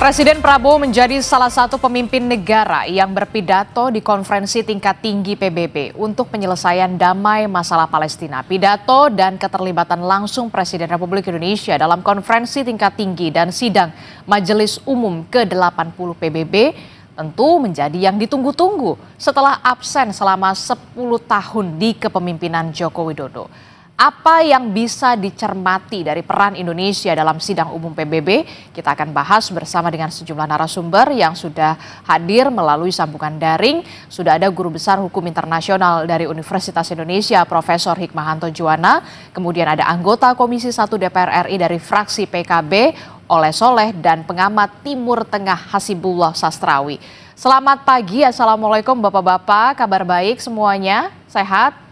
Presiden Prabowo menjadi salah satu pemimpin negara yang berpidato di konferensi tingkat tinggi PBB untuk penyelesaian damai masalah Palestina. Pidato dan keterlibatan langsung Presiden Republik Indonesia dalam konferensi tingkat tinggi dan sidang Majelis Umum ke-80 PBB tentu menjadi yang ditunggu-tunggu setelah absen selama 10 tahun di kepemimpinan Joko Widodo. Apa yang bisa dicermati dari peran Indonesia dalam sidang umum PBB? Kita akan bahas bersama dengan sejumlah narasumber yang sudah hadir melalui sambungan daring. Sudah ada Guru Besar Hukum Internasional dari Universitas Indonesia, Profesor Hikmahanto Juwana. Kemudian ada anggota Komisi 1 DPR RI dari fraksi PKB, Oleh Soleh, dan pengamat Timur Tengah Hasibullah Sastrawi. Selamat pagi, Assalamualaikum Bapak-Bapak, kabar baik semuanya, sehat?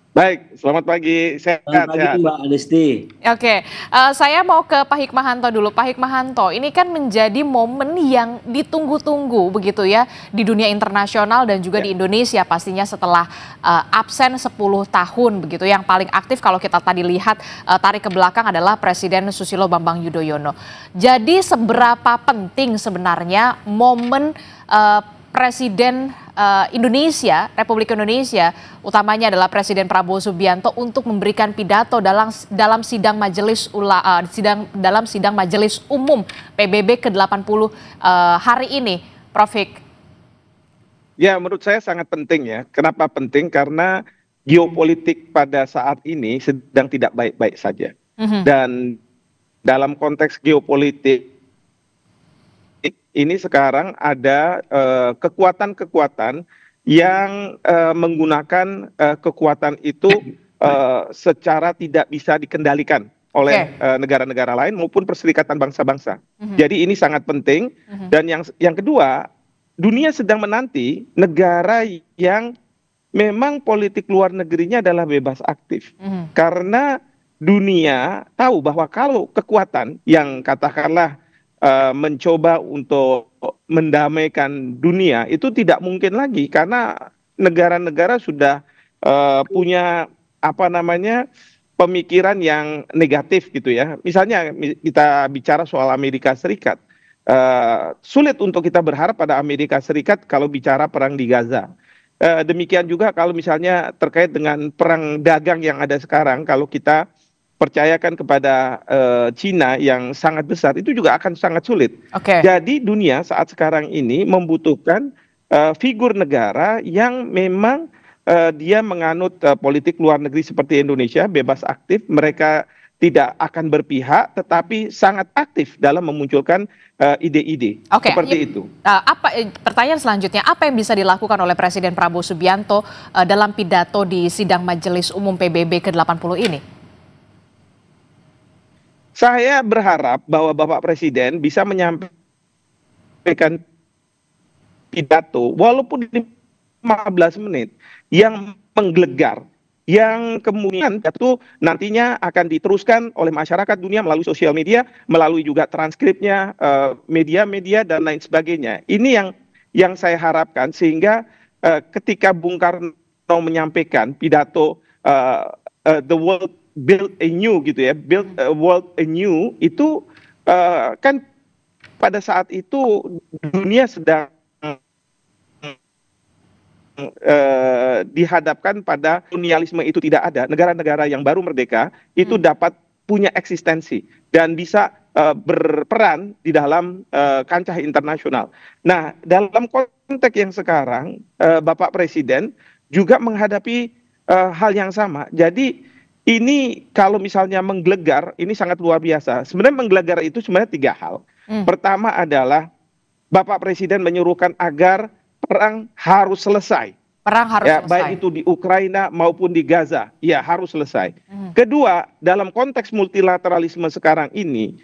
Baik, selamat pagi. Selamat pagi Mbak Adesti. Oke, saya mau ke Pak Hikmahanto dulu. Pak Hikmahanto, ini kan menjadi momen yang ditunggu-tunggu begitu ya di dunia internasional dan juga di Indonesia pastinya setelah absen 10 tahun begitu. Yang paling aktif kalau kita tadi lihat tarik ke belakang adalah Presiden Susilo Bambang Yudhoyono. Jadi seberapa penting sebenarnya momen Presiden Indonesia, Republik Indonesia, utamanya adalah Presiden Prabowo Subianto untuk memberikan pidato dalam sidang Majelis Umum PBB ke-80 hari ini, Prof. Hik. Ya, menurut saya sangat penting ya. Kenapa penting? Karena geopolitik pada saat ini sedang tidak baik-baik saja. Dan dalam konteks geopolitik ini sekarang ada kekuatan-kekuatan yang menggunakan kekuatan itu secara tidak bisa dikendalikan oleh negara-negara lain maupun Perserikatan Bangsa-Bangsa. Jadi ini sangat penting. Dan yang kedua, dunia sedang menanti negara yang memang politik luar negerinya adalah bebas aktif. Karena dunia tahu bahwa kalau kekuatan yang katakanlah mencoba untuk mendamaikan dunia itu tidak mungkin lagi karena negara-negara sudah punya pemikiran yang negatif gitu ya. Misalnya kita bicara soal Amerika Serikat, sulit untuk kita berharap pada Amerika Serikat kalau bicara perang di Gaza. Demikian juga kalau misalnya terkait dengan perang dagang yang ada sekarang, kalau kita percayakan kepada Cina yang sangat besar, itu juga akan sangat sulit. Jadi dunia saat sekarang ini membutuhkan figur negara yang memang dia menganut politik luar negeri seperti Indonesia, bebas aktif, mereka tidak akan berpihak, tetapi sangat aktif dalam memunculkan ide-ide seperti itu. Pertanyaan selanjutnya, apa yang bisa dilakukan oleh Presiden Prabowo Subianto dalam pidato di sidang Majelis Umum PBB ke-80 ini? Saya berharap bahwa Bapak Presiden bisa menyampaikan pidato walaupun 15 menit yang menggelegar, yang kemudian itu nantinya akan diteruskan oleh masyarakat dunia melalui sosial media, melalui juga transkripnya, media-media dan lain sebagainya. Ini yang saya harapkan sehingga ketika Bung Karno menyampaikan pidato The World Build a New gitu ya, Build a World Anew, itu kan pada saat itu dunia sedang dihadapkan pada kolonialisme itu tidak ada. Negara-negara yang baru merdeka itu dapat punya eksistensi dan bisa berperan di dalam kancah internasional. Nah, dalam konteks yang sekarang Bapak Presiden juga menghadapi hal yang sama. Jadi ini kalau misalnya menggelegar, ini sangat luar biasa. Sebenarnya menggelegar itu sebenarnya 3 hal. Pertama adalah Bapak Presiden menyuruhkan agar perang harus selesai. Perang harus selesai. Baik itu di Ukraina maupun di Gaza, ya harus selesai. Kedua, dalam konteks multilateralisme sekarang ini,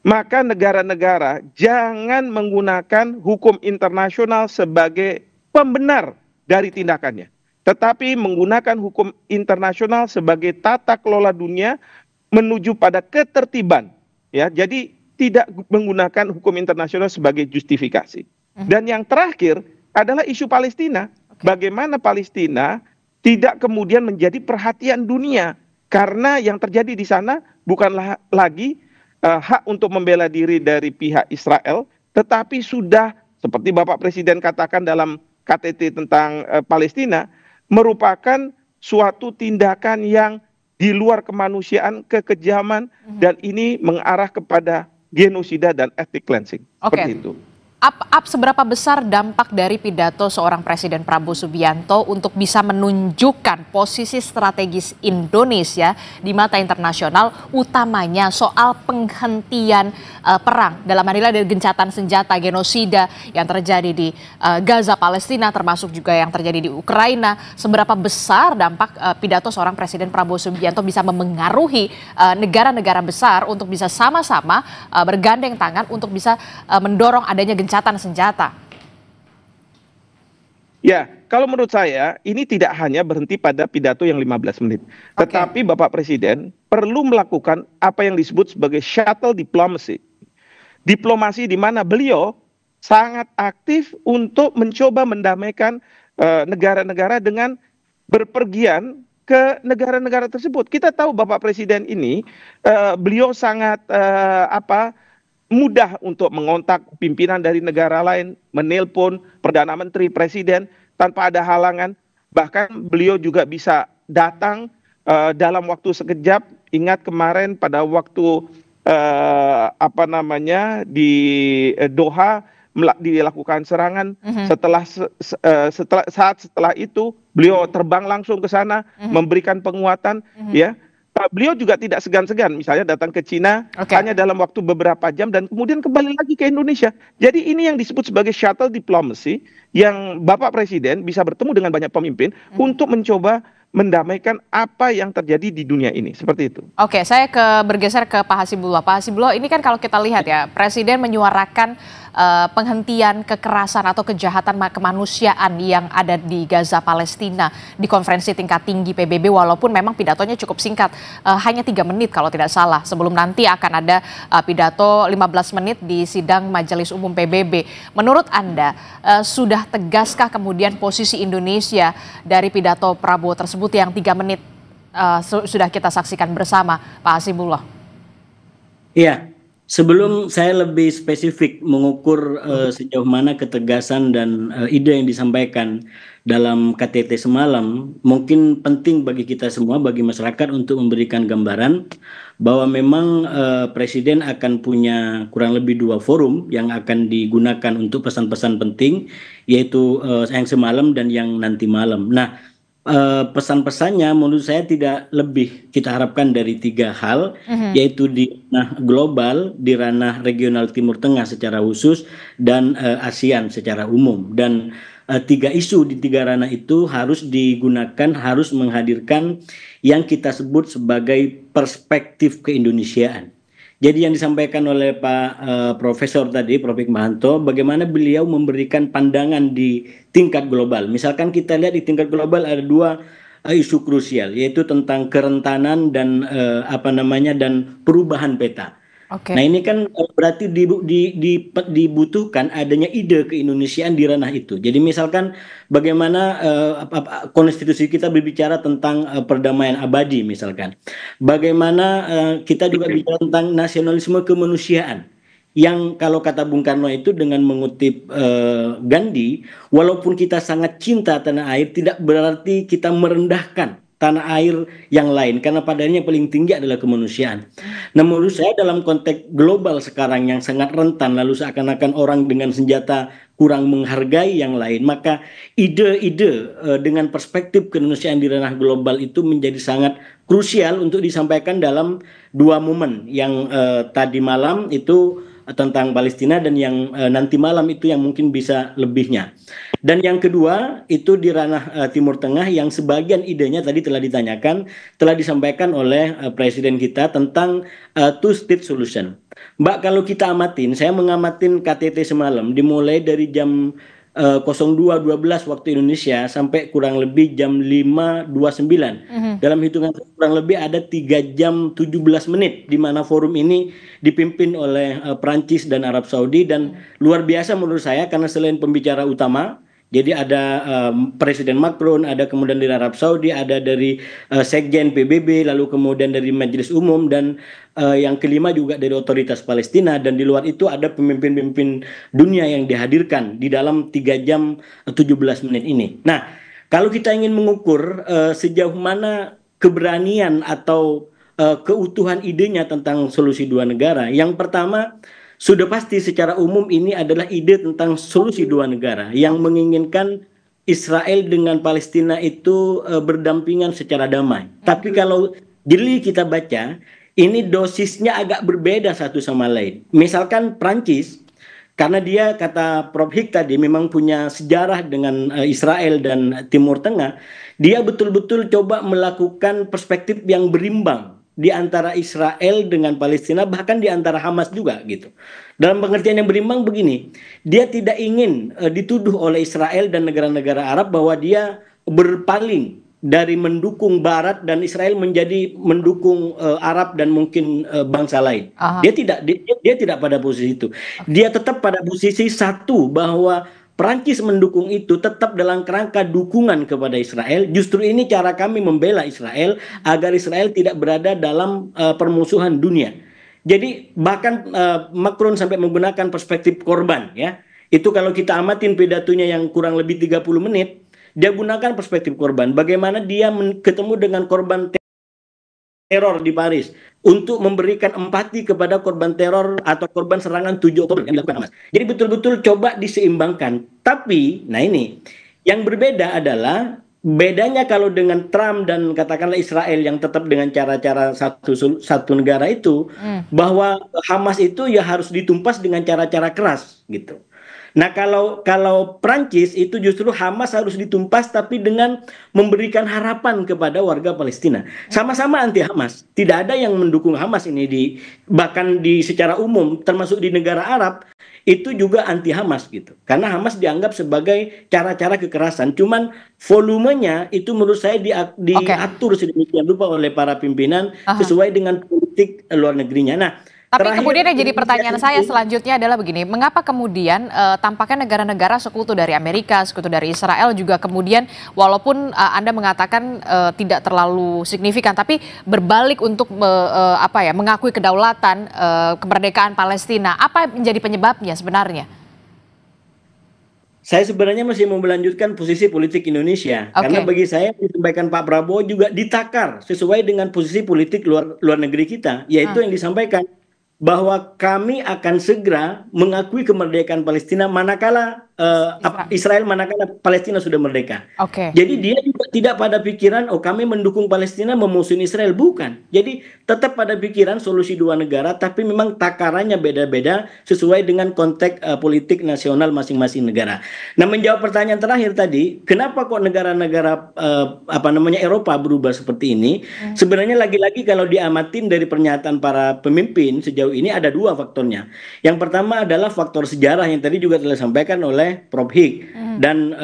maka negara-negara jangan menggunakan hukum internasional sebagai pembenar dari tindakannya, tetapi menggunakan hukum internasional sebagai tata kelola dunia menuju pada ketertiban. Ya, jadi tidak menggunakan hukum internasional sebagai justifikasi. Dan yang terakhir adalah isu Palestina. Bagaimana Palestina tidak kemudian menjadi perhatian dunia karena yang terjadi di sana bukanlah lagi hak untuk membela diri dari pihak Israel, tetapi sudah seperti Bapak Presiden katakan dalam KTT tentang Palestina, merupakan suatu tindakan yang di luar kemanusiaan, kekejaman, dan ini mengarah kepada genosida dan ethnic cleansing. Seperti itu. Seberapa besar dampak dari pidato seorang Presiden Prabowo Subianto untuk bisa menunjukkan posisi strategis Indonesia di mata internasional, utamanya soal penghentian perang, dalam hal ini dari gencatan senjata genosida yang terjadi di Gaza, Palestina, termasuk juga yang terjadi di Ukraina. Seberapa besar dampak pidato seorang Presiden Prabowo Subianto bisa memengaruhi negara-negara besar untuk bisa sama-sama bergandeng tangan untuk bisa mendorong adanya gencatan senjata? Ya, kalau menurut saya ini tidak hanya berhenti pada pidato yang 15 menit. Tetapi Bapak Presiden perlu melakukan apa yang disebut sebagai shuttle diplomacy. Diplomasi di mana beliau sangat aktif untuk mencoba mendamaikan negara-negara dengan berpergian ke negara-negara tersebut. Kita tahu Bapak Presiden ini beliau sangat mudah untuk mengontak pimpinan dari negara lain, menelpon Perdana Menteri, Presiden tanpa ada halangan. Bahkan beliau juga bisa datang dalam waktu sekejap. Ingat kemarin pada waktu di Doha dilakukan serangan. Setelah itu beliau terbang langsung ke sana, memberikan penguatan, ya. Beliau juga tidak segan-segan misalnya datang ke Cina hanya dalam waktu beberapa jam dan kemudian kembali lagi ke Indonesia. Jadi ini yang disebut sebagai shuttle diplomacy yang Bapak Presiden bisa bertemu dengan banyak pemimpin untuk mencoba mendamaikan apa yang terjadi di dunia ini. Seperti itu. Oke, saya bergeser ke Pak Hasibullah. Pak Hasibullah, ini kan kalau kita lihat ya, Presiden menyuarakan penghentian kekerasan atau kejahatan kemanusiaan yang ada di Gaza, Palestina di konferensi tingkat tinggi PBB, walaupun memang pidatonya cukup singkat, hanya 3 menit kalau tidak salah, sebelum nanti akan ada pidato 15 menit di sidang Majelis Umum PBB. Menurut Anda, sudah tegaskah kemudian posisi Indonesia dari pidato Prabowo tersebut yang 3 menit sudah kita saksikan bersama, Pak Hasibullah? Iya. Sebelum saya lebih spesifik mengukur sejauh mana ketegasan dan ide yang disampaikan dalam KTT semalam, mungkin penting bagi kita semua, bagi masyarakat untuk memberikan gambaran bahwa memang Presiden akan punya kurang lebih 2 forum yang akan digunakan untuk pesan-pesan penting, yaitu yang semalam dan yang nanti malam. Nah, pesan-pesannya menurut saya tidak lebih kita harapkan dari 3 hal, yaitu di ranah global, di ranah regional Timur Tengah secara khusus, dan ASEAN secara umum. Dan 3 isu di 3 ranah itu harus digunakan, harus menghadirkan yang kita sebut sebagai perspektif keindonesiaan. Jadi yang disampaikan oleh Pak Profesor tadi, Prof. Hikmahanto, bagaimana beliau memberikan pandangan di tingkat global. Misalkan kita lihat di tingkat global ada 2 isu krusial, yaitu tentang kerentanan dan dan perubahan peta. Nah ini kan berarti dibutuhkan adanya ide keindonesiaan di ranah itu. Jadi misalkan bagaimana konstitusi kita berbicara tentang perdamaian abadi misalkan. Bagaimana kita juga bicara tentang nasionalisme kemanusiaan. Yang kalau kata Bung Karno itu dengan mengutip Gandhi, walaupun kita sangat cinta tanah air, tidak berarti kita merendahkan tanah air yang lain, karena padanya paling tinggi adalah kemanusiaan. Nah menurut saya dalam konteks global sekarang yang sangat rentan, lalu seakan-akan orang dengan senjata kurang menghargai yang lain, maka ide-ide dengan perspektif keindonesiaan di ranah global itu menjadi sangat krusial untuk disampaikan dalam 2 momen yang tadi malam itu tentang Palestina dan yang nanti malam itu yang mungkin bisa lebihnya. Dan yang kedua itu di ranah Timur Tengah yang sebagian idenya tadi telah ditanyakan, telah disampaikan oleh Presiden kita tentang two-state solution. Mbak, kalau kita amatin, saya mengamatin KTT semalam dimulai dari jam 02.12 waktu Indonesia sampai kurang lebih jam 5.29. Dalam hitungan kurang lebih ada 3 jam 17 menit di mana forum ini dipimpin oleh Prancis dan Arab Saudi, dan luar biasa menurut saya karena selain pembicara utama Jadi ada Presiden Macron, ada kemudian dari Arab Saudi, ada dari Sekjen PBB, lalu kemudian dari Majelis Umum, dan yang kelima juga dari otoritas Palestina, dan di luar itu ada pemimpin-pemimpin dunia yang dihadirkan di dalam 3 jam 17 menit ini. Nah, kalau kita ingin mengukur sejauh mana keberanian atau keutuhan idenya tentang solusi dua negara, yang pertama sudah pasti secara umum ini adalah ide tentang solusi dua negara yang menginginkan Israel dengan Palestina itu berdampingan secara damai. Tapi kalau jeli kita baca, ini dosisnya agak berbeda satu sama lain. Misalkan Prancis, karena dia kata Prof. Hik tadi memang punya sejarah dengan Israel dan Timur Tengah, dia betul-betul coba melakukan perspektif yang berimbang di antara Israel dengan Palestina, bahkan di antara Hamas juga gitu. Dalam pengertian yang berimbang begini, dia tidak ingin dituduh oleh Israel dan negara-negara Arab bahwa dia berpaling dari mendukung Barat dan Israel menjadi mendukung Arab dan mungkin bangsa lain. Dia tidak pada posisi itu. Dia tetap pada posisi satu, bahwa Prancis mendukung itu tetap dalam kerangka dukungan kepada Israel. Justru ini cara kami membela Israel agar Israel tidak berada dalam permusuhan dunia. Jadi bahkan Macron sampai menggunakan perspektif korban, ya. Itu kalau kita amatin pidatonya yang kurang lebih 30 menit, dia gunakan perspektif korban. Bagaimana dia ketemu dengan korban teror di Paris untuk memberikan empati kepada korban teror atau korban serangan 7 Oktober yang dilakukan Hamas. Jadi betul-betul coba diseimbangkan. Tapi, nah ini, yang berbeda adalah bedanya kalau dengan Trump dan katakanlah Israel yang tetap dengan cara-cara satu negara itu, bahwa Hamas itu ya harus ditumpas dengan cara-cara keras gitu. Nah, kalau Prancis itu justru Hamas harus ditumpas tapi dengan memberikan harapan kepada warga Palestina. Sama-sama anti Hamas. Tidak ada yang mendukung Hamas ini, bahkan secara umum termasuk di negara Arab itu juga anti Hamas gitu. Karena Hamas dianggap sebagai cara-cara kekerasan. Cuman volumenya itu menurut saya diatur sedemikian rupa oleh para pimpinan sesuai dengan politik luar negerinya. Nah, tapi kemudian yang jadi pertanyaan saya selanjutnya adalah begini, mengapa kemudian tampaknya negara-negara sekutu dari Amerika, sekutu dari Israel juga kemudian walaupun Anda mengatakan tidak terlalu signifikan, tapi berbalik untuk mengakui kedaulatan, kemerdekaan Palestina. Apa menjadi penyebabnya sebenarnya? Saya sebenarnya masih mau melanjutkan posisi politik Indonesia, karena bagi saya disampaikan Pak Prabowo juga ditakar sesuai dengan posisi politik luar negeri kita, yaitu yang disampaikan bahwa kami akan segera mengakui kemerdekaan Palestina manakala Israel manakala Palestina sudah merdeka. Jadi dia juga tidak pada pikiran kami mendukung Palestina memusuhi Israel, bukan. Jadi tetap pada pikiran solusi dua negara, tapi memang takarannya beda-beda sesuai dengan konteks politik nasional masing-masing negara. Nah, menjawab pertanyaan terakhir tadi, kenapa kok negara-negara Eropa berubah seperti ini? Sebenarnya lagi-lagi kalau diamatin dari pernyataan para pemimpin sejauh ini ada dua faktornya. Yang pertama adalah faktor sejarah yang tadi juga telah disampaikan oleh Prof. Hik, dan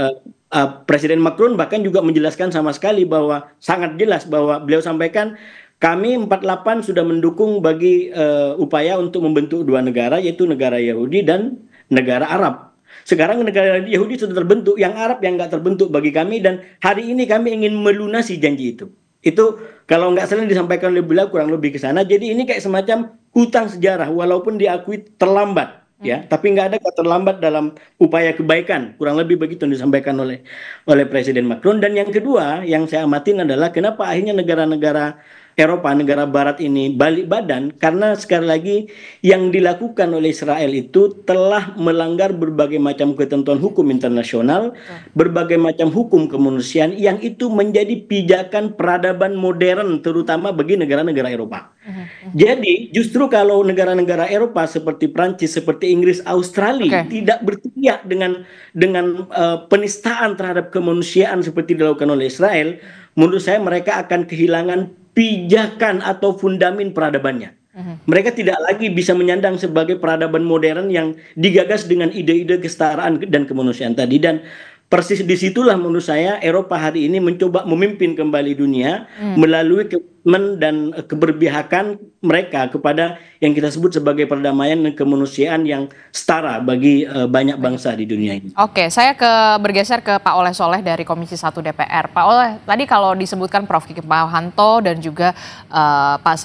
Presiden Macron bahkan juga menjelaskan sama sekali bahwa sangat jelas bahwa beliau sampaikan kami 48 sudah mendukung bagi upaya untuk membentuk dua negara, yaitu negara Yahudi dan negara Arab. Sekarang negara Yahudi sudah terbentuk, yang Arab yang nggak terbentuk bagi kami, dan hari ini kami ingin melunasi janji itu. Itu kalau nggak salah disampaikan oleh beliau kurang lebih ke sana. Jadi ini kayak semacam hutang sejarah, walaupun diakui terlambat, ya, tapi nggak ada kata terlambat dalam upaya kebaikan. Kurang lebih begitu yang disampaikan oleh Presiden Macron. Dan yang kedua yang saya amatin adalah kenapa akhirnya negara-negara Eropa, negara Barat ini balik badan, karena sekali lagi yang dilakukan oleh Israel itu telah melanggar berbagai macam ketentuan hukum internasional, berbagai macam hukum kemanusiaan yang itu menjadi pijakan peradaban modern terutama bagi negara-negara Eropa. Jadi justru kalau negara-negara Eropa seperti Prancis, seperti Inggris, Australia tidak berteriak dengan penistaan terhadap kemanusiaan seperti dilakukan oleh Israel, menurut saya mereka akan kehilangan pijakan atau fundamen peradabannya. Mereka tidak lagi bisa menyandang sebagai peradaban modern yang digagas dengan ide-ide kesetaraan dan kemanusiaan tadi. Dan persis disitulah menurut saya Eropa hari ini mencoba memimpin kembali dunia melalui komitmen dan keberpihakan mereka kepada yang kita sebut sebagai perdamaian dan kemanusiaan yang setara bagi banyak bangsa di dunia ini. Oke, saya bergeser ke Pak Oleh Soleh dari Komisi 1 DPR. Pak Oleh, tadi kalau disebutkan Prof. Hikmahanto dan juga Pak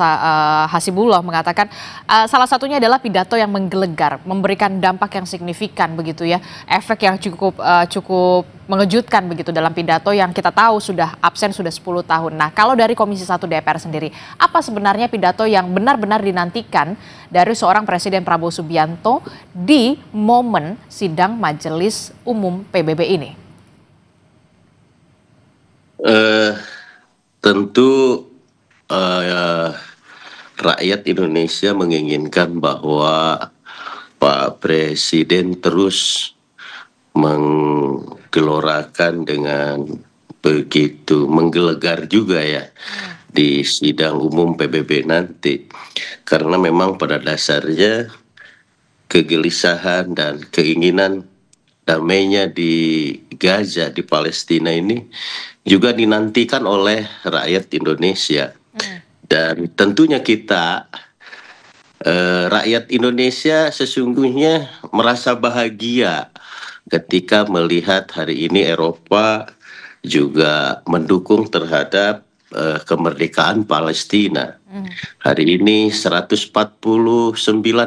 Hasibullah mengatakan salah satunya adalah pidato yang menggelegar, memberikan dampak yang signifikan begitu ya, efek yang cukup mengejutkan begitu dalam pidato yang kita tahu sudah absen sudah 10 tahun. Nah, kalau dari Komisi 1 DPR sendiri, apa sebenarnya pidato yang benar-benar dinantikan dari seorang Presiden Prabowo Subianto di momen sidang Majelis Umum PBB ini? Tentu rakyat Indonesia menginginkan bahwa Pak Presiden terus menggelorakan dengan begitu menggelegar juga ya di sidang umum PBB nanti, karena memang pada dasarnya kegelisahan dan keinginan damainya di Gaza, di Palestina ini juga dinantikan oleh rakyat Indonesia. Dan tentunya kita rakyat Indonesia sesungguhnya merasa bahagia ketika melihat hari ini Eropa juga mendukung terhadap kemerdekaan Palestina. Hari ini 149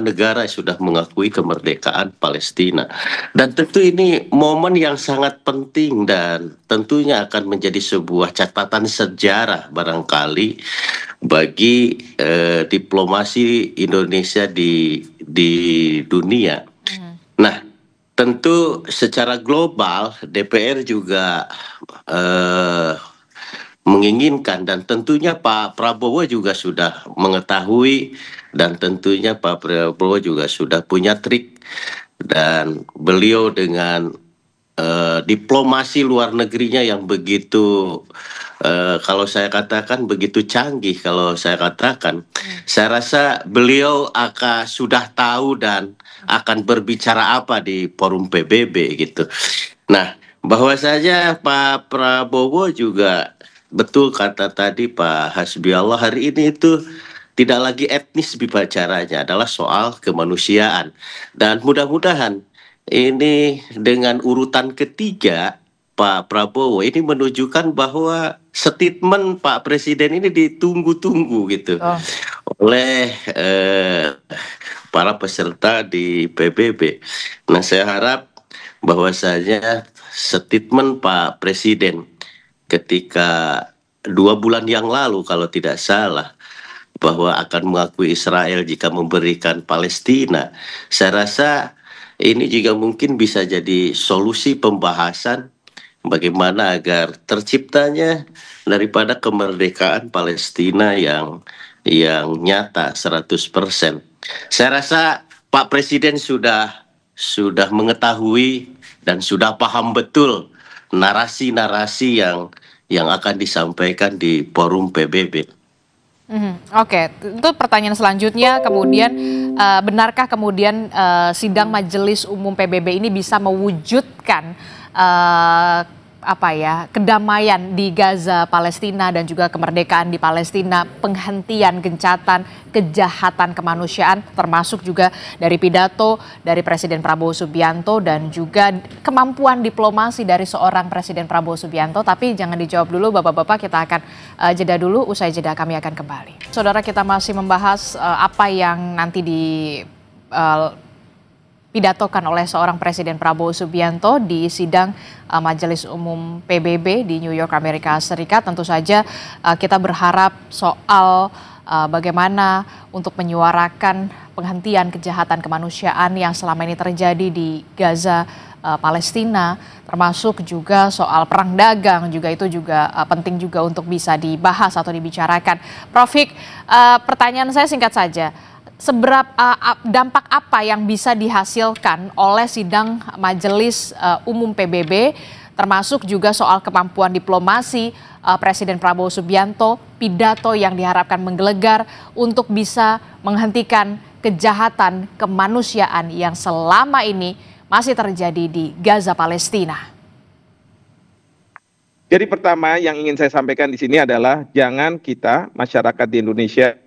negara sudah mengakui kemerdekaan Palestina. Dan tentu ini momen yang sangat penting dan tentunya akan menjadi sebuah catatan sejarah barangkali bagi diplomasi Indonesia di dunia. Nah, tentu secara global DPR juga menginginkan, dan tentunya Pak Prabowo juga sudah mengetahui, dan tentunya Pak Prabowo juga sudah punya trik, dan beliau dengan diplomasi luar negerinya yang begitu kalau saya katakan begitu canggih, saya rasa beliau sudah tahu dan akan berbicara apa di forum PBB gitu. Nah, bahwasanya Pak Prabowo juga betul kata tadi Pak Hasbiallah, hari ini itu tidak lagi etnis bicaranya, adalah soal kemanusiaan. Dan mudah-mudahan ini dengan urutan ketiga Pak Prabowo ini menunjukkan bahwa statement Pak Presiden ini ditunggu-tunggu gitu oleh para peserta di PBB. Nah, saya harap bahwasanya statement Pak Presiden ketika 2 bulan yang lalu kalau tidak salah bahwa akan mengakui Israel jika memberikan Palestina, saya rasa ini juga mungkin bisa jadi solusi pembahasan bagaimana agar terciptanya daripada kemerdekaan Palestina yang nyata 100%. Saya rasa Pak Presiden sudah mengetahui dan sudah paham betul narasi-narasi yang akan disampaikan di forum PBB. Oke, itu pertanyaan selanjutnya. Kemudian benarkah kemudian sidang Majelis Umum PBB ini bisa mewujudkan kedamaian di Gaza, Palestina, dan juga kemerdekaan di Palestina, penghentian gencatan, kejahatan kemanusiaan, termasuk juga dari pidato dari Presiden Prabowo Subianto dan juga kemampuan diplomasi dari seorang Presiden Prabowo Subianto. Tapi jangan dijawab dulu Bapak-bapak, kita akan jeda dulu, usai jeda kami akan kembali. Saudara, kita masih membahas apa yang nanti didatokan oleh seorang Presiden Prabowo Subianto di sidang Majelis Umum PBB di New York, Amerika Serikat. Tentu saja kita berharap soal bagaimana untuk menyuarakan penghentian kejahatan kemanusiaan yang selama ini terjadi di Gaza, Palestina, termasuk juga soal perang dagang, juga itu juga penting juga untuk bisa dibahas atau dibicarakan. Prof. Hik, pertanyaan saya singkat saja. Seberapa dampak apa yang bisa dihasilkan oleh sidang Majelis Umum PBB, termasuk juga soal kemampuan diplomasi Presiden Prabowo Subianto, pidato yang diharapkan menggelegar untuk bisa menghentikan kejahatan kemanusiaan yang selama ini masih terjadi di Gaza, Palestina? Jadi pertama yang ingin saya sampaikan di sini adalah jangan kita masyarakat di Indonesia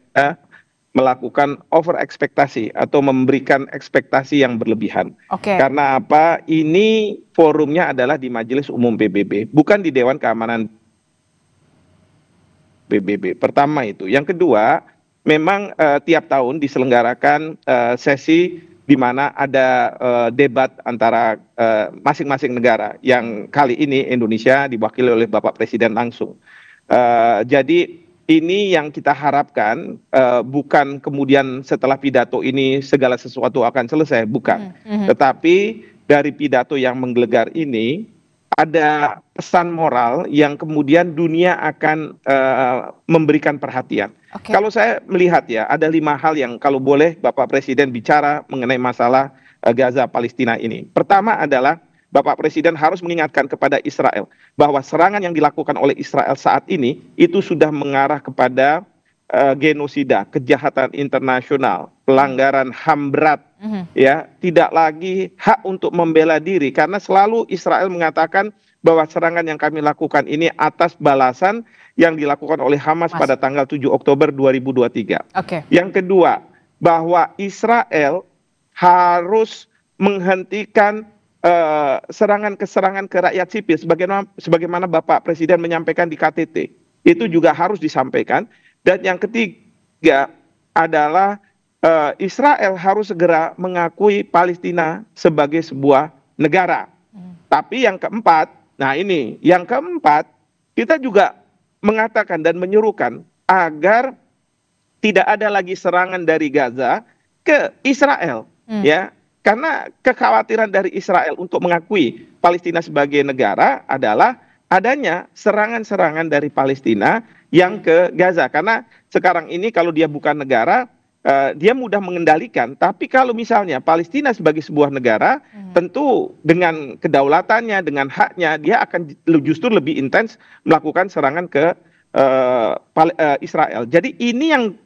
melakukan over ekspektasi atau memberikan ekspektasi yang berlebihan. Oke. Karena apa? Ini forumnya adalah di Majelis Umum PBB, bukan di Dewan Keamanan PBB. Pertama itu. Yang kedua, memang tiap tahun diselenggarakan sesi di mana ada debat antara masing-masing negara, yang kali ini Indonesia diwakili oleh Bapak Presiden langsung. Jadi ini yang kita harapkan, bukan kemudian setelah pidato ini segala sesuatu akan selesai, bukan. Tetapi dari pidato yang menggelegar ini ada pesan moral yang kemudian dunia akan memberikan perhatian. Oke. Kalau saya melihat ya, ada 5 hal yang kalau boleh Bapak Presiden bicara mengenai masalah Gaza Palestina ini. Pertama adalah Bapak Presiden harus mengingatkan kepada Israel bahwa serangan yang dilakukan oleh Israel saat ini itu sudah mengarah kepada genosida, kejahatan internasional, pelanggaran HAM berat, ya, tidak lagi hak untuk membela diri, karena selalu Israel mengatakan bahwa serangan yang kami lakukan ini atas balasan yang dilakukan oleh Hamas pada tanggal 7 Oktober 2023. Oke. Yang kedua, bahwa Israel harus menghentikan serangan ke rakyat sipil sebagaimana Bapak Presiden menyampaikan di KTT. Itu juga harus disampaikan. Dan yang ketiga adalah Israel harus segera mengakui Palestina sebagai sebuah negara. Tapi yang keempat, yang keempat, kita juga mengatakan dan menyuruhkan agar tidak ada lagi serangan dari Gaza ke Israel, ya, karena kekhawatiran dari Israel untuk mengakui Palestina sebagai negara adalah adanya serangan-serangan dari Palestina yang ke Gaza, karena sekarang ini kalau dia bukan negara, dia mudah mengendalikan, tapi kalau misalnya Palestina sebagai sebuah negara, tentu dengan kedaulatannya, dengan haknya, dia akan justru lebih intens melakukan serangan ke Israel. Jadi ini yang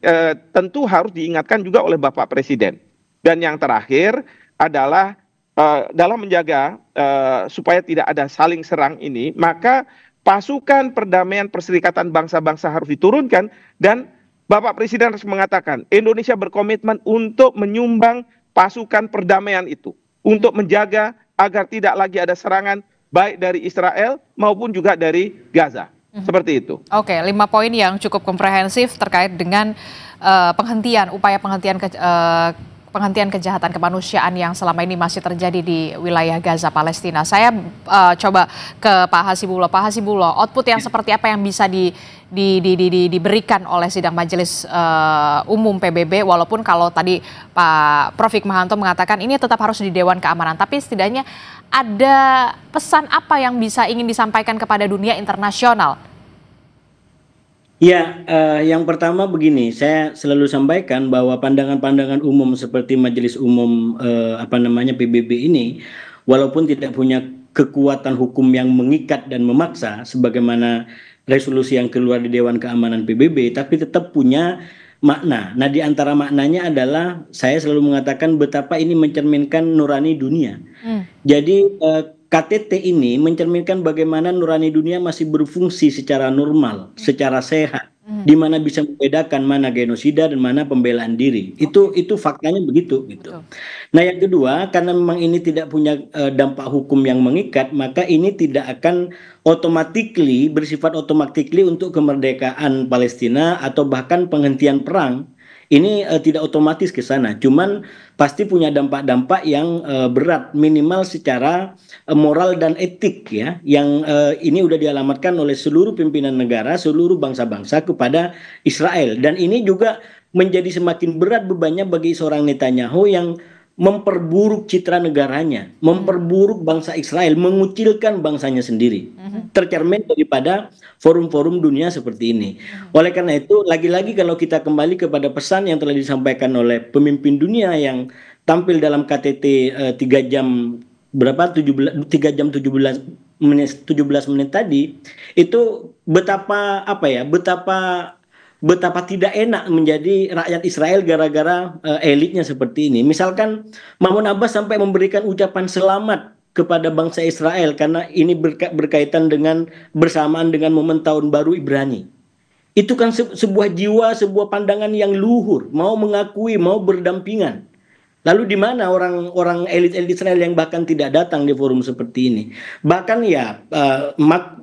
tentu harus diingatkan juga oleh Bapak Presiden. Dan yang terakhir adalah dalam menjaga supaya tidak ada saling serang ini, maka pasukan perdamaian Perserikatan Bangsa-Bangsa harus diturunkan, dan Bapak Presiden harus mengatakan Indonesia berkomitmen untuk menyumbang pasukan perdamaian itu, untuk menjaga agar tidak lagi ada serangan baik dari Israel maupun juga dari Gaza. Seperti itu. Oke, 5 poin yang cukup komprehensif terkait dengan upaya penghentian kejahatan kemanusiaan yang selama ini masih terjadi di wilayah Gaza Palestina. Saya coba ke Pak Hasibullah. Pak Hasibullah, output yang seperti apa yang bisa diberikan oleh sidang Majelis Umum PBB, walaupun kalau tadi Pak Prof Hikmahanto mengatakan ini tetap harus di Dewan Keamanan, tapi setidaknya ada pesan apa yang bisa ingin disampaikan kepada dunia internasional? Ya, yang pertama begini, saya selalu sampaikan bahwa pandangan-pandangan umum seperti Majelis Umum PBB ini, walaupun tidak punya kekuatan hukum yang mengikat dan memaksa sebagaimana resolusi yang keluar di Dewan Keamanan PBB, tapi tetap punya makna. Nah, di antara maknanya adalah saya selalu mengatakan betapa ini mencerminkan nurani dunia. Jadi KTT ini mencerminkan bagaimana nurani dunia masih berfungsi secara normal, secara sehat, di mana bisa membedakan mana genosida dan mana pembelaan diri. Itu faktanya begitu gitu. Nah, yang kedua, karena memang ini tidak punya dampak hukum yang mengikat, maka ini tidak akan bersifat otomatis untuk kemerdekaan Palestina atau bahkan penghentian perang. Ini tidak otomatis ke sana, cuman pasti punya dampak-dampak yang berat, minimal secara moral dan etik ya, yang ini udah dialamatkan oleh seluruh pimpinan negara, seluruh bangsa-bangsa kepada Israel. Dan ini juga menjadi semakin berat bebannya bagi seorang Netanyahu yang memperburuk citra negaranya, memperburuk bangsa Israel, mengucilkan bangsanya sendiri. Tercermin daripada forum-forum dunia seperti ini. Oleh karena itu, lagi-lagi kalau kita kembali kepada pesan yang telah disampaikan oleh pemimpin dunia yang tampil dalam KTT 3 jam 17 menit tadi, itu betapa tidak enak menjadi rakyat Israel gara-gara elitnya seperti ini. Misalkan Mahmud Abbas sampai memberikan ucapan selamat kepada bangsa Israel karena ini berkaitan dengan bersamaan dengan momen tahun baru Ibrani. Itu kan sebuah jiwa, sebuah pandangan yang luhur, mau mengakui, mau berdampingan. Lalu di mana orang-orang elit-elit Israel yang bahkan tidak datang di forum seperti ini? Bahkan ya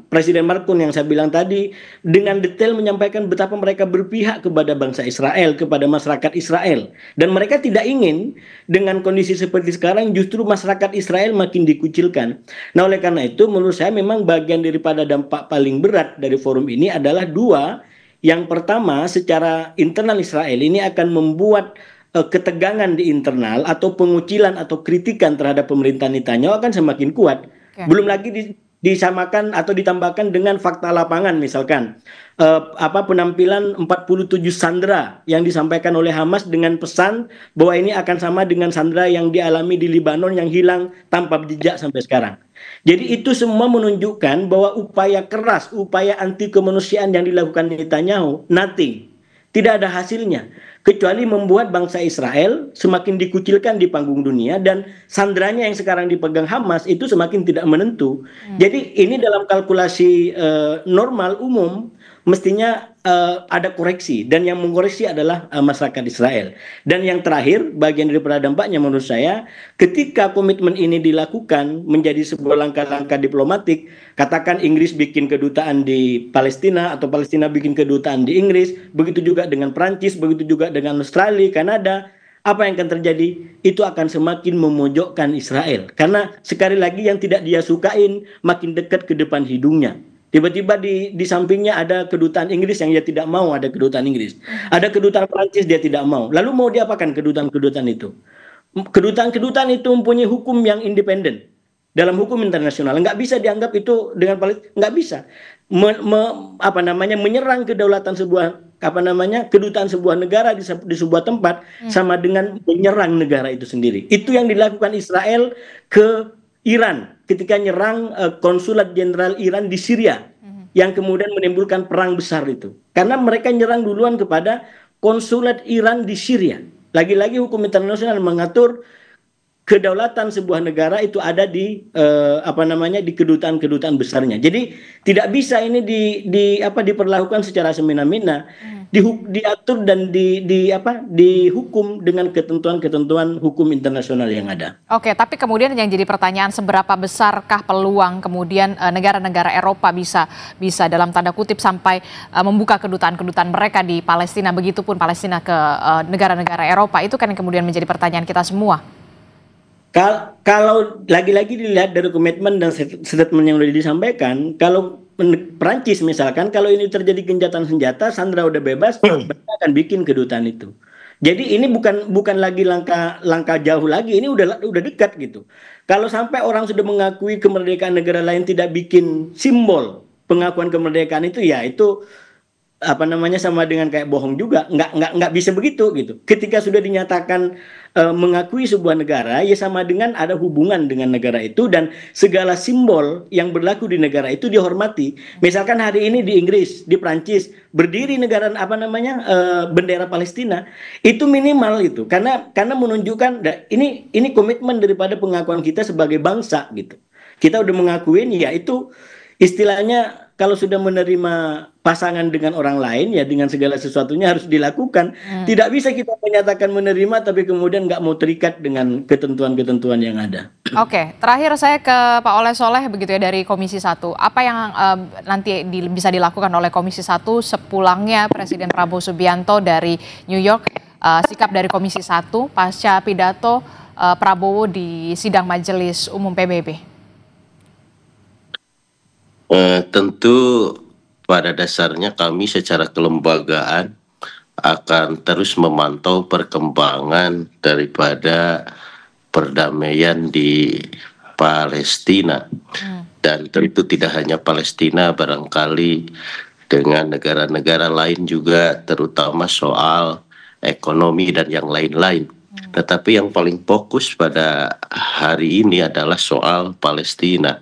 Presiden Markun yang saya bilang tadi dengan detail menyampaikan betapa mereka berpihak kepada bangsa Israel, kepada masyarakat Israel. Dan mereka tidak ingin dengan kondisi seperti sekarang justru masyarakat Israel makin dikucilkan. Nah oleh karena itu menurut saya memang bagian daripada dampak paling berat dari forum ini adalah dua. Yang pertama secara internal Israel ini akan membuat ketegangan di internal atau pengucilan atau kritikan terhadap pemerintahan Netanyahu akan semakin kuat. Okay. Belum lagi disamakan atau ditambahkan dengan fakta lapangan misalkan penampilan 47 sandera yang disampaikan oleh Hamas dengan pesan bahwa ini akan sama dengan sandera yang dialami di Libanon yang hilang tanpa jejak sampai sekarang. Jadi itu semua menunjukkan bahwa upaya keras, upaya anti kemanusiaan yang dilakukan Netanyahu nothing. Tidak ada hasilnya, kecuali membuat bangsa Israel semakin dikucilkan di panggung dunia dan sandranya yang sekarang dipegang Hamas itu semakin tidak menentu. Jadi ini dalam kalkulasi normal umum mestinya ada koreksi dan yang mengoreksi adalah masyarakat Israel. Dan yang terakhir bagian daripada dampaknya menurut saya ketika komitmen ini dilakukan menjadi sebuah langkah-langkah diplomatik, katakan Inggris bikin kedutaan di Palestina atau Palestina bikin kedutaan di Inggris, begitu juga dengan Prancis, begitu juga dengan Australia, Kanada, apa yang akan terjadi? Itu akan semakin memojokkan Israel karena sekali lagi yang tidak dia sukain makin dekat ke depan hidungnya. Tiba-tiba di sampingnya ada kedutaan Inggris yang dia tidak mau ada kedutaan Inggris. Ada kedutaan Prancis dia tidak mau. Lalu mau diapakan kedutaan-kedutaan itu? Kedutaan-kedutaan itu mempunyai hukum yang independen. Dalam hukum internasional nggak bisa dianggap itu dengan nggak bisa menyerang kedaulatan sebuah kedutaan sebuah negara di sebuah tempat sama dengan menyerang negara itu sendiri. Itu yang dilakukan Israel ke Iran ketika nyerang konsulat jenderal Iran di Syria yang kemudian menimbulkan perang besar itu karena mereka nyerang duluan kepada konsulat Iran di Syria. Lagi-lagi hukum internasional mengatur kedaulatan sebuah negara itu ada di di kedutaan-kedutaan besarnya. Jadi tidak bisa ini diperlakukan secara semena-mena, diatur dan dihukum dengan ketentuan-ketentuan hukum internasional yang ada. Oke, tapi kemudian yang jadi pertanyaan seberapa besarkah peluang kemudian negara-negara Eropa bisa dalam tanda kutip sampai membuka kedutaan-kedutaan mereka di Palestina, begitupun Palestina ke negara-negara Eropa, itu kan yang kemudian menjadi pertanyaan kita semua. Kalau lagi-lagi dilihat dari komitmen dan statement yang sudah disampaikan, kalau Perancis misalkan, kalau ini terjadi gencatan senjata, Sandra udah bebas, mereka akan bikin kedutaan itu. Jadi ini bukan lagi langkah jauh lagi, ini udah dekat gitu. Kalau sampai orang sudah mengakui kemerdekaan negara lain tidak bikin simbol pengakuan kemerdekaan itu, ya itu sama dengan kayak bohong juga, nggak bisa begitu gitu. Ketika sudah dinyatakan mengakui sebuah negara, ya sama dengan ada hubungan dengan negara itu dan segala simbol yang berlaku di negara itu dihormati. Misalkan hari ini di Inggris, di Prancis berdiri negara bendera Palestina, itu minimal itu karena menunjukkan ini komitmen daripada pengakuan kita sebagai bangsa gitu. Kita udah mengakuin, ya itu istilahnya kalau sudah menerima pasangan dengan orang lain, ya dengan segala sesuatunya harus dilakukan. Tidak bisa kita menyatakan menerima tapi kemudian nggak mau terikat dengan ketentuan-ketentuan yang ada. Oke, terakhir saya ke Pak Oleh Soleh begitu ya dari Komisi 1. Apa yang nanti bisa dilakukan oleh Komisi 1 sepulangnya Presiden Prabowo Subianto dari New York, sikap dari Komisi 1 pasca pidato Prabowo di sidang Majelis Umum PBB? Tentu pada dasarnya kami secara kelembagaan akan terus memantau perkembangan daripada perdamaian di Palestina. Dan tentu tidak hanya Palestina, barangkali dengan negara-negara lain juga, terutama soal ekonomi dan yang lain-lain. Tetapi yang paling fokus pada hari ini adalah soal Palestina.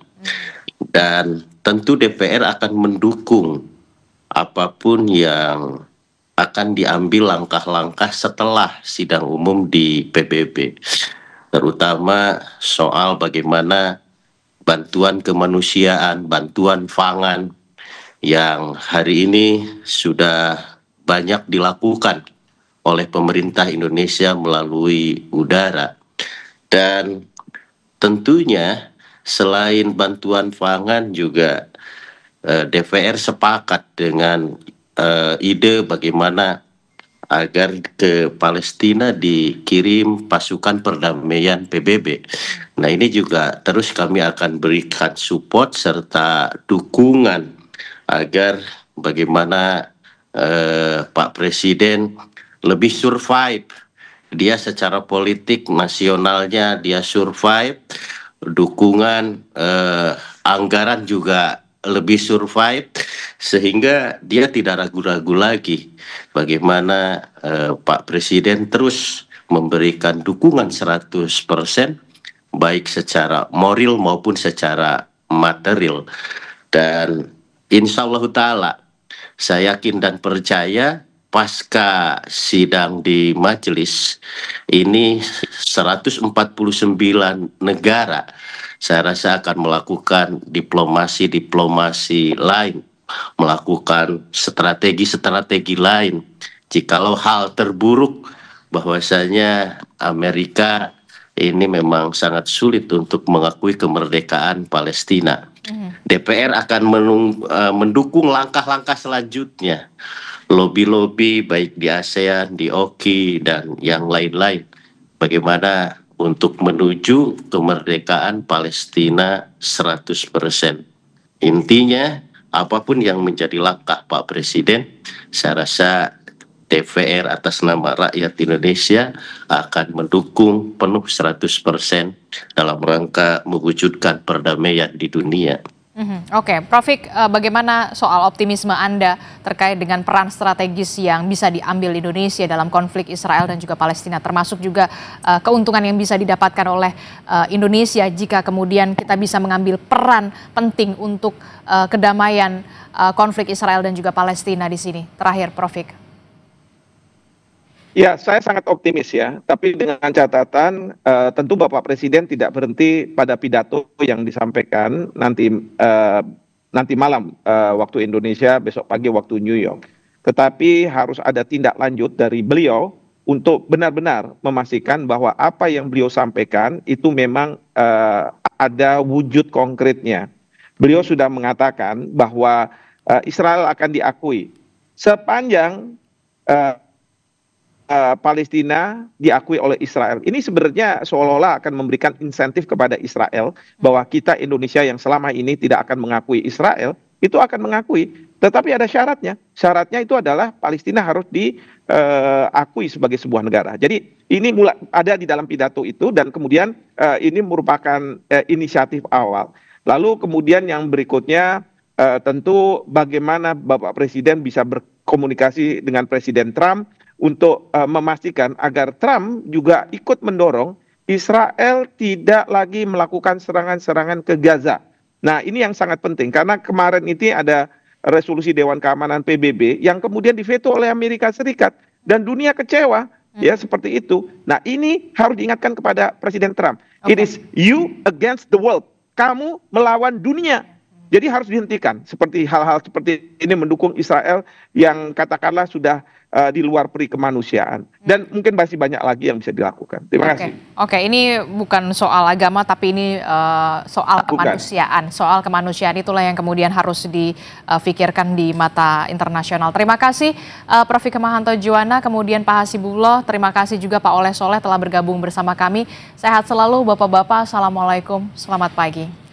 Dan tentu DPR akan mendukung apapun yang akan diambil langkah-langkah setelah sidang umum di PBB. Terutama soal bagaimana bantuan kemanusiaan, bantuan pangan yang hari ini sudah banyak dilakukan oleh pemerintah Indonesia melalui udara. Dan tentunya selain bantuan pangan juga DPR sepakat dengan ide bagaimana agar ke Palestina dikirim pasukan perdamaian PBB. Nah, ini juga terus kami akan berikan support serta dukungan agar bagaimana Pak Presiden lebih survive. Dia secara politik nasionalnya dia survive, dukungan anggaran juga lebih survive, sehingga dia tidak ragu-ragu lagi bagaimana Pak Presiden terus memberikan dukungan 100% baik secara moral maupun secara material. Dan insya Allah Ta'ala saya yakin dan percaya pasca sidang di majelis ini 149 negara saya rasa akan melakukan diplomasi lain, melakukan strategi lain. Jikalau hal terburuk bahwasanya Amerika ini memang sangat sulit untuk mengakui kemerdekaan Palestina. DPR akan mendukung langkah-langkah selanjutnya, lobby baik di ASEAN, di OKI, dan yang lain-lain. Bagaimana untuk menuju kemerdekaan Palestina 100%. Intinya, apapun yang menjadi langkah Pak Presiden, saya rasa DPR atas nama rakyat Indonesia akan mendukung penuh 100% dalam rangka mewujudkan perdamaian di dunia. Oke, Prof. Bagaimana soal optimisme Anda terkait dengan peran strategis yang bisa diambil Indonesia dalam konflik Israel dan juga Palestina, termasuk juga keuntungan yang bisa didapatkan oleh Indonesia jika kemudian kita bisa mengambil peran penting untuk kedamaian konflik Israel dan juga Palestina di sini. Terakhir, Prof. Ya, saya sangat optimis ya, tapi dengan catatan tentu Bapak Presiden tidak berhenti pada pidato yang disampaikan nanti malam waktu Indonesia, besok pagi waktu New York. Tetapi harus ada tindak lanjut dari beliau untuk benar-benar memastikan bahwa apa yang beliau sampaikan itu memang ada wujud konkretnya. Beliau sudah mengatakan bahwa Israel akan diakui sepanjang Palestina diakui oleh Israel. Ini sebenarnya seolah-olah akan memberikan insentif kepada Israel bahwa kita Indonesia yang selama ini tidak akan mengakui Israel, itu akan mengakui. Tetapi ada syaratnya. Syaratnya itu adalah Palestina harus diakui sebagai sebuah negara. Jadi ini mulai ada di dalam pidato itu, dan kemudian ini merupakan inisiatif awal. Lalu kemudian yang berikutnya tentu bagaimana Bapak Presiden bisa berkomunikasi dengan Presiden Trump untuk memastikan agar Trump juga ikut mendorong Israel tidak lagi melakukan serangan-serangan ke Gaza. Nah, ini yang sangat penting karena kemarin itu ada resolusi Dewan Keamanan PBB yang kemudian diveto oleh Amerika Serikat dan dunia kecewa ya seperti itu. Nah, ini harus diingatkan kepada Presiden Trump. It is you against the world. Kamu melawan dunia. Jadi harus dihentikan seperti hal-hal seperti ini, mendukung Israel yang katakanlah sudah di luar peri kemanusiaan, dan mungkin masih banyak lagi yang bisa dilakukan. Terima kasih. Oke, ini bukan soal agama tapi ini soal kemanusiaan. Soal kemanusiaan itulah yang kemudian harus difikirkan di mata internasional. Terima kasih Prof. Hikmahanto Juwana, kemudian Pak Hasibullah, terima kasih juga Pak Oleh Soleh telah bergabung bersama kami. Sehat selalu Bapak-bapak, Assalamualaikum, selamat pagi.